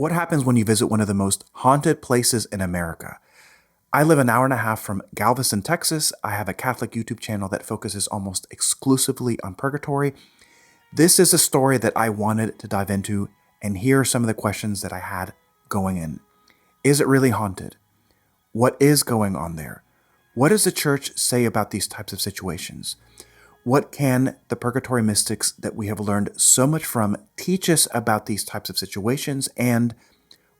What happens when you visit one of the most haunted places in America? I live an hour and a half from Galveston, Texas. I have a Catholic YouTube channel that focuses almost exclusively on purgatory. This is a story that I wanted to dive into, and here are some of the questions that I had going in. Is it really haunted? What is going on there? What does the church say about these types of situations? What can the purgatory mystics that we have learned so much from teach us about these types of situations? And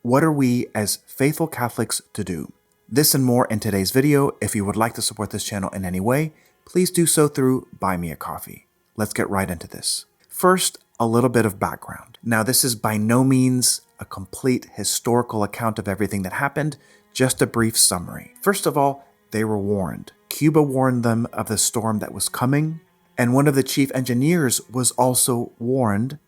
what are we as faithful Catholics to do? This and more in today's video. If you would like to support this channel in any way, please do so through Buy Me a Coffee. Let's get right into this. First, a little bit of background. Now, this is by no means a complete historical account of everything that happened, just a brief summary. First of all, they were warned. Cuba warned them of the storm that was coming, and one of the chief engineers was also warned,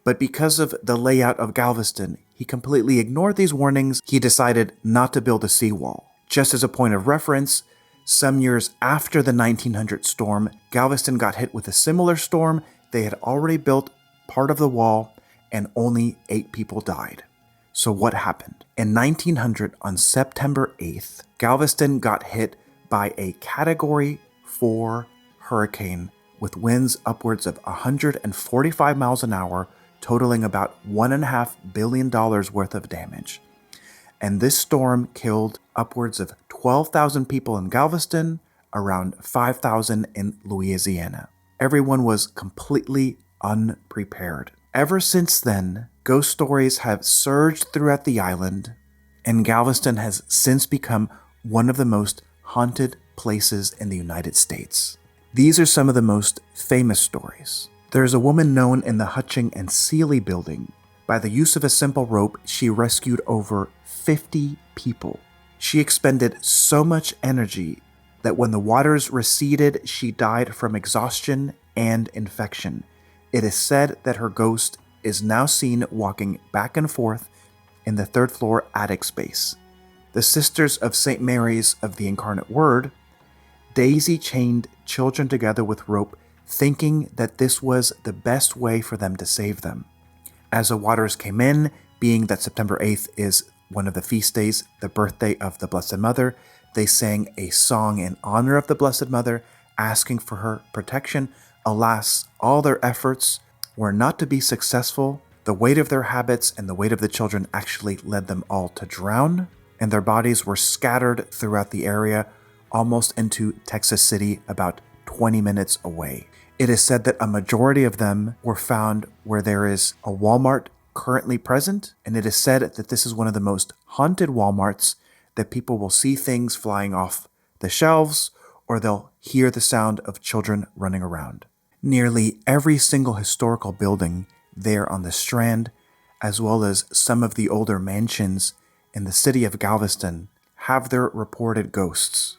but because of the layout of Galveston, he completely ignored these warnings. He decided not to build a seawall. Just as a point of reference, some years after the 1900 storm, Galveston got hit with a similar storm. They had already built part of the wall, and only 8 people died. So what happened? In 1900, on September 8th, Galveston got hit by a Category 4 hurricane with winds upwards of 145 miles an hour, totaling about $1.5 billion worth of damage. And this storm killed upwards of 12,000 people in Galveston, around 5,000 in Louisiana. Everyone was completely unprepared. Ever since then, ghost stories have surged throughout the island, and Galveston has since become one of the most haunted places in the United States. These are some of the most famous stories. There is a woman known in the Hutching and Seeley building. By the use of a simple rope, she rescued over 50 people. She expended so much energy that when the waters receded, she died from exhaustion and infection. It is said that her ghost is now seen walking back and forth in the 3rd floor attic space. The Sisters of St. Mary's of the Incarnate Word daisy chained children together with rope, thinking that this was the best way for them to save them. As the waters came in, being that September 8th is one of the feast days, the birthday of the Blessed Mother, they sang a song in honor of the Blessed Mother, asking for her protection. Alas, all their efforts were not to be successful. The weight of their habits and the weight of the children actually led them all to drown, and their bodies were scattered throughout the area, almost into Texas City, about 20 minutes away. It is said that a majority of them were found where there is a Walmart currently present, and it is said that this is one of the most haunted Walmarts, that people will see things flying off the shelves, or they'll hear the sound of children running around. Nearly every single historical building there on the Strand, as well as some of the older mansions in the city of Galveston, have their reported ghosts.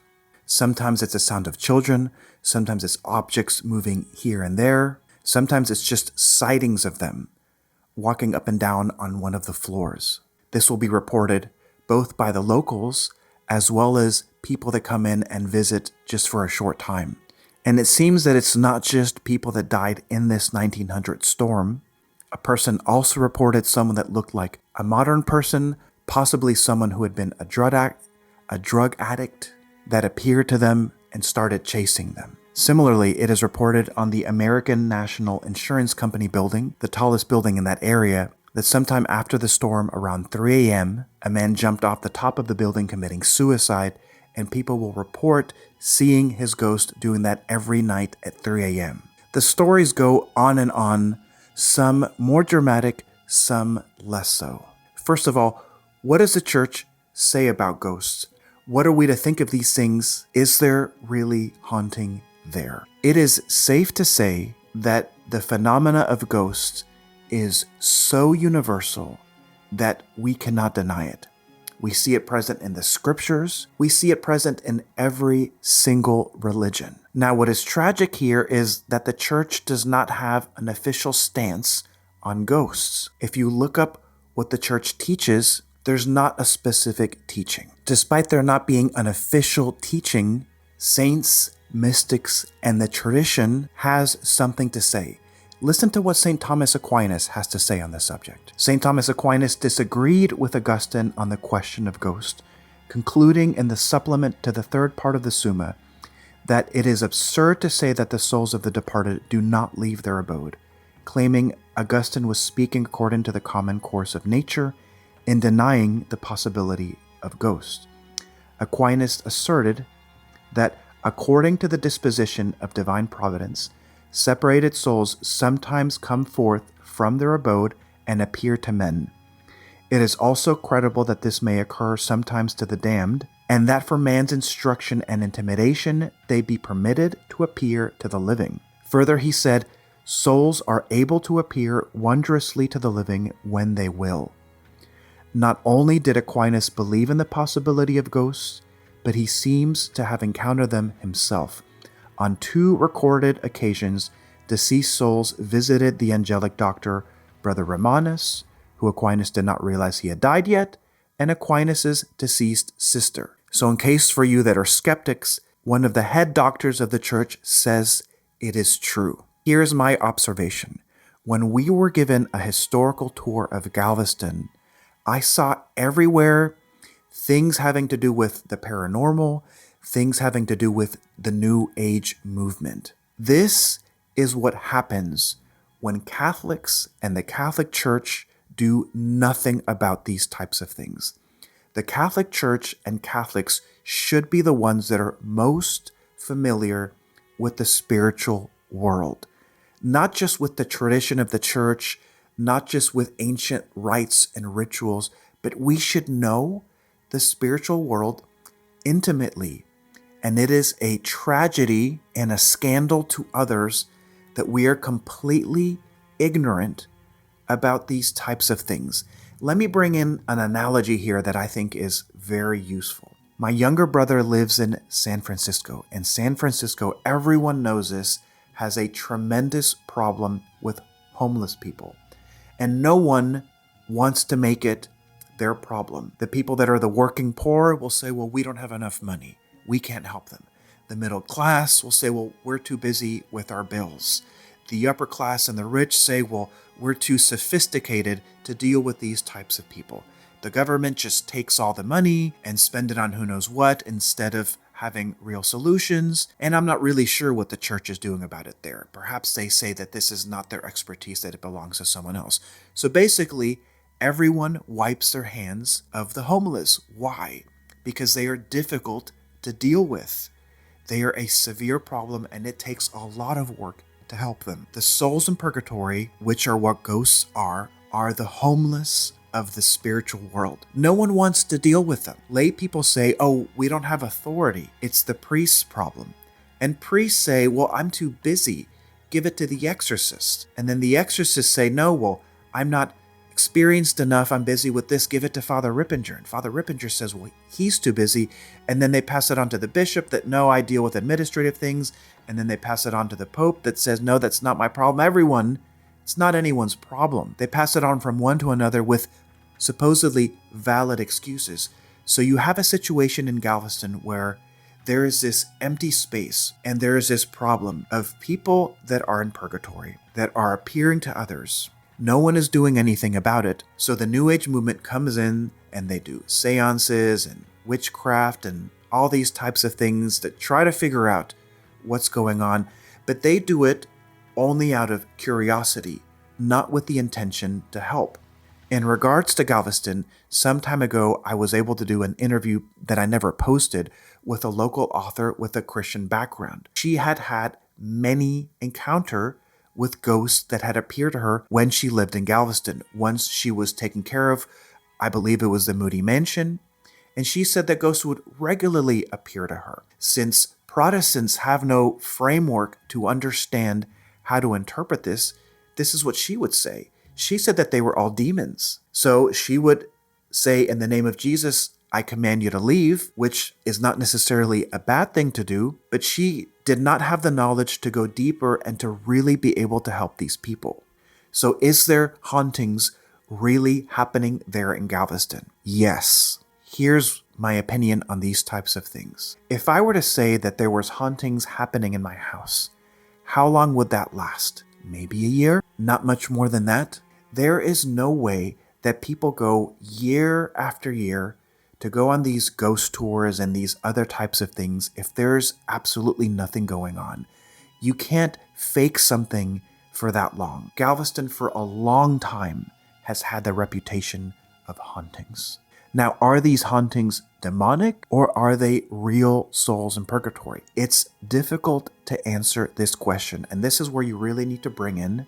Sometimes it's a sound of children, sometimes it's objects moving here and there, sometimes it's just sightings of them walking up and down on one of the floors. This will be reported both by the locals as well as people that come in and visit just for a short time. And it seems that it's not just people that died in this 1900 storm. A person also reported someone that looked like a modern person, possibly someone who had been a drug addict that appeared to them and started chasing them. Similarly, it is reported on the American National Insurance Company building, the tallest building in that area, that sometime after the storm, around 3 a.m., a man jumped off the top of the building committing suicide, and people will report seeing his ghost doing that every night at 3 a.m. The stories go on and on, some more dramatic, some less so. First of all, what does the church say about ghosts? What are we to think of these things? Is there really haunting there? It is safe to say that the phenomena of ghosts is so universal that we cannot deny it. We see it present in the scriptures. We see it present in every single religion. Now, what is tragic here is that the church does not have an official stance on ghosts. If you look up what the church teaches, there's not a specific teaching. Despite there not being an official teaching, saints, mystics, and the tradition has something to say. Listen to what St. Thomas Aquinas has to say on this subject. St. Thomas Aquinas disagreed with Augustine on the question of ghosts, concluding in the supplement to the third part of the Summa that it is absurd to say that the souls of the departed do not leave their abode, claiming Augustine was speaking according to the common course of nature in denying the possibility of ghosts. Aquinas asserted that according to the disposition of divine providence, separated souls sometimes come forth from their abode and appear to men. It is also credible that this may occur sometimes to the damned, and that for man's instruction and intimidation they be permitted to appear to the living. Further, he said, souls are able to appear wondrously to the living when they will. Not only did Aquinas believe in the possibility of ghosts, but he seems to have encountered them himself. On 2 recorded occasions, deceased souls visited the angelic doctor, Brother Romanus, who Aquinas did not realize he had died yet, and Aquinas' deceased sister. So in case for you that are skeptics, one of the head doctors of the church says it is true. Here's my observation. When we were given a historical tour of Galveston, I saw everywhere things having to do with the paranormal, things having to do with the New Age movement. This is what happens when Catholics and the Catholic Church do nothing about these types of things. The Catholic Church and Catholics should be the ones that are most familiar with the spiritual world, not just with the tradition of the church, not just with ancient rites and rituals, but we should know the spiritual world intimately. And it is a tragedy and a scandal to others that we are completely ignorant about these types of things. Let me bring in an analogy here that I think is very useful. My younger brother lives in San Francisco, and San Francisco, everyone knows this, has a tremendous problem with homeless people. And no one wants to make it their problem. The people that are the working poor will say, well, we don't have enough money. We can't help them. The middle class will say, well, we're too busy with our bills. The upper class and the rich say, well, we're too sophisticated to deal with these types of people. The government just takes all the money and spend it on who knows what instead of having real solutions. And I'm not really sure what the church is doing about it there. Perhaps they say that this is not their expertise, that it belongs to someone else. So basically, everyone wipes their hands of the homeless. Why? Because they are difficult to deal with. They are a severe problem, and it takes a lot of work to help them. The souls in purgatory, which are what ghosts are the homeless of the spiritual world. No one wants to deal with them. Lay people say, oh, we don't have authority. It's the priest's problem. And priests say, well, I'm too busy. Give it to the exorcist. And then the exorcists say, no, well, I'm not experienced enough. I'm busy with this. Give it to Father Rippinger. And Father Rippinger says, well, he's too busy. And then they pass it on to the bishop that, no, I deal with administrative things. And then they pass it on to the Pope that says, no, that's not my problem. Everyone, it's not anyone's problem. They pass it on from one to another with supposedly valid excuses. So you have a situation in Galveston where there is this empty space and there is this problem of people that are in purgatory, that are appearing to others. No one is doing anything about it. So the New Age movement comes in and they do seances and witchcraft and all these types of things that try to figure out what's going on. But they do it only out of curiosity, not with the intention to help. In regards to Galveston, some time ago, I was able to do an interview that I never posted with a local author with a Christian background. She had had many encounters with ghosts that had appeared to her when she lived in Galveston. Once she was taken care of, I believe it was the Moody Mansion, and she said that ghosts would regularly appear to her. Since Protestants have no framework to understand how to interpret this, this is what she would say. She said that they were all demons. So she would say, in the name of Jesus, I command you to leave, which is not necessarily a bad thing to do, but she did not have the knowledge to go deeper and to really be able to help these people. So is there hauntings really happening there in Galveston? Yes. Here's my opinion on these types of things. If I were to say that there was hauntings happening in my house, how long would that last? maybe a year, not much more than that. There is no way that people go year after year to go on these ghost tours and these other types of things if there's absolutely nothing going on. You can't fake something for that long. Galveston for a long time has had the reputation of hauntings. Now, are these hauntings demonic or are they real souls in purgatory? It's difficult to answer this question, and this is where you really need to bring in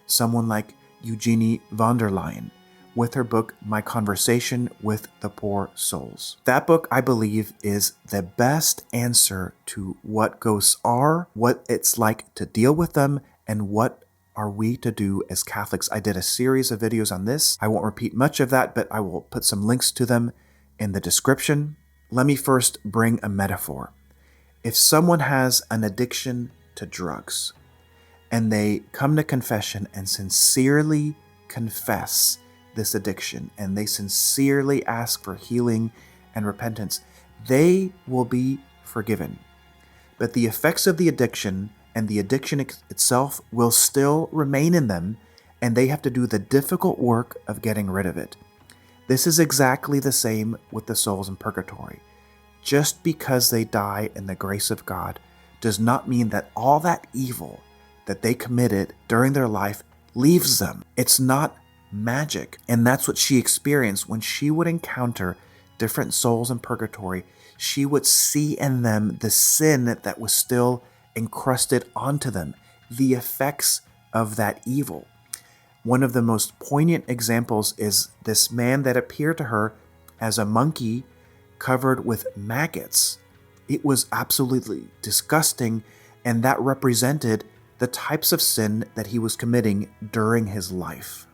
someone like Eugenie von der Leyen with her book, My Conversation with the Poor Souls. That book, I believe, is the best answer to what ghosts are, what it's like to deal with them, and what are we to do as Catholics. I did a series of videos on this. I won't repeat much of that, but I will put some links to them in the description. Let me first bring a metaphor. If someone has an addiction to drugs and they come to confession and sincerely confess this addiction and they sincerely ask for healing and repentance, they will be forgiven. But the effects of the addiction and the addiction itself will still remain in them, and they have to do the difficult work of getting rid of it. This is exactly the same with the souls in purgatory. Just because they die in the grace of God does not mean that all that evil that they committed during their life leaves them. It's not magic, and that's what she experienced when she would encounter different souls in purgatory. She would see in them the sin that was still encrusted onto them, the effects of that evil. One of the most poignant examples is this man that appeared to her as a monkey covered with maggots. It was absolutely disgusting, and that represented the types of sin that he was committing during his life.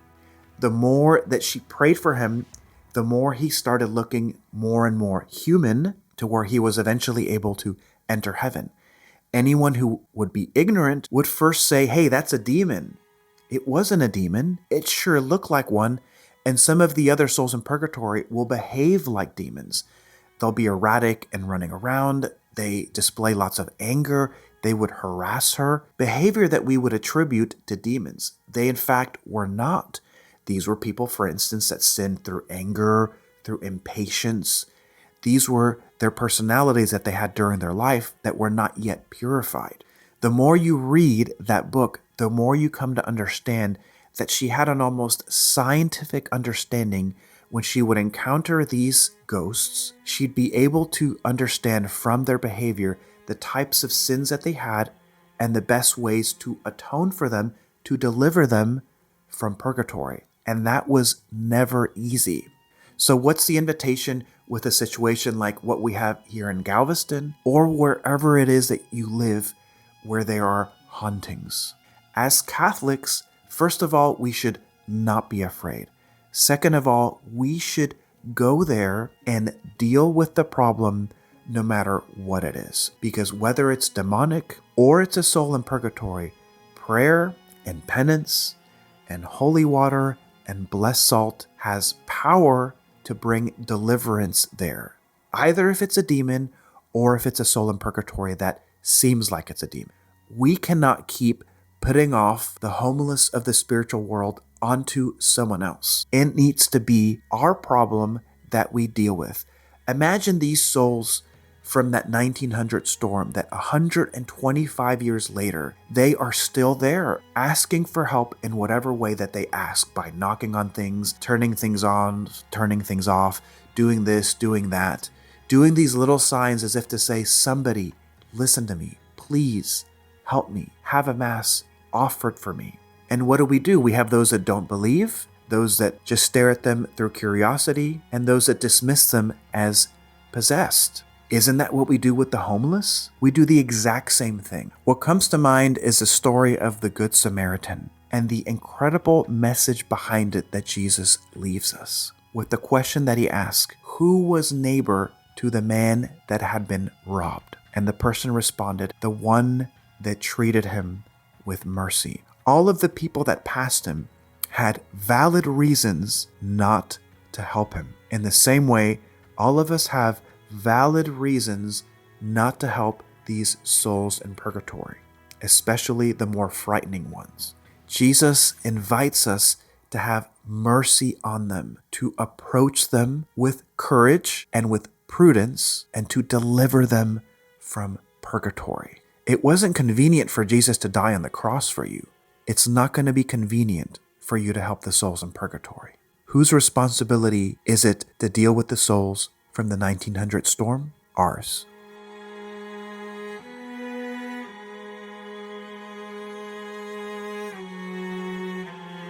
The more that she prayed for him, the more he started looking more and more human, to where he was eventually able to enter heaven. Anyone who would be ignorant would first say, hey, that's a demon. It wasn't a demon. It sure looked like one. And some of the other souls in purgatory will behave like demons. They'll be erratic and running around. They display lots of anger. They would harass her. Behavior that we would attribute to demons. They, in fact, were not. These were people, for instance, that sinned through anger, through impatience. These were their personalities that they had during their life that were not yet purified. The more you read that book, the more you come to understand that she had an almost scientific understanding. When she would encounter these ghosts, she'd be able to understand from their behavior the types of sins that they had and the best ways to atone for them, to deliver them from purgatory. And that was never easy. So what's the invitation with a situation like what we have here in Galveston, or wherever it is that you live where there are hauntings? As Catholics, first of all, we should not be afraid. Second of all, we should go there and deal with the problem no matter what it is. Because whether it's demonic or it's a soul in purgatory, prayer and penance and holy water and blessed salt has power to bring deliverance there. Either if it's a demon or if it's a soul in purgatory that seems like it's a demon. We cannot keep putting off the homeless of the spiritual world onto someone else. It needs to be our problem that we deal with. Imagine these souls from that 1900 storm that 125 years later, they are still there asking for help in whatever way that they ask, by knocking on things, turning things on, turning things off, doing this, doing that, doing these little signs as if to say, somebody, listen to me, please help me, have a mass offered for me. And what do? We have those that don't believe, those that just stare at them through curiosity, and those that dismiss them as possessed. Isn't that what we do with the homeless? We do the exact same thing. What comes to mind is the story of the Good Samaritan and the incredible message behind it that Jesus leaves us with the question that he asked, who was neighbor to the man that had been robbed? And the person responded, the one that treated him with mercy. All of the people that passed him had valid reasons not to help him. In the same way, all of us have valid reasons not to help these souls in purgatory. especially the more frightening ones. Jesus invites us to have mercy on them, to approach them with courage and with prudence, and to deliver them from purgatory. It wasn't convenient for Jesus to die on the cross for you. It's not going to be convenient for you to help the souls in purgatory. Whose responsibility is it to deal with the souls from the 1900 storm? Ours.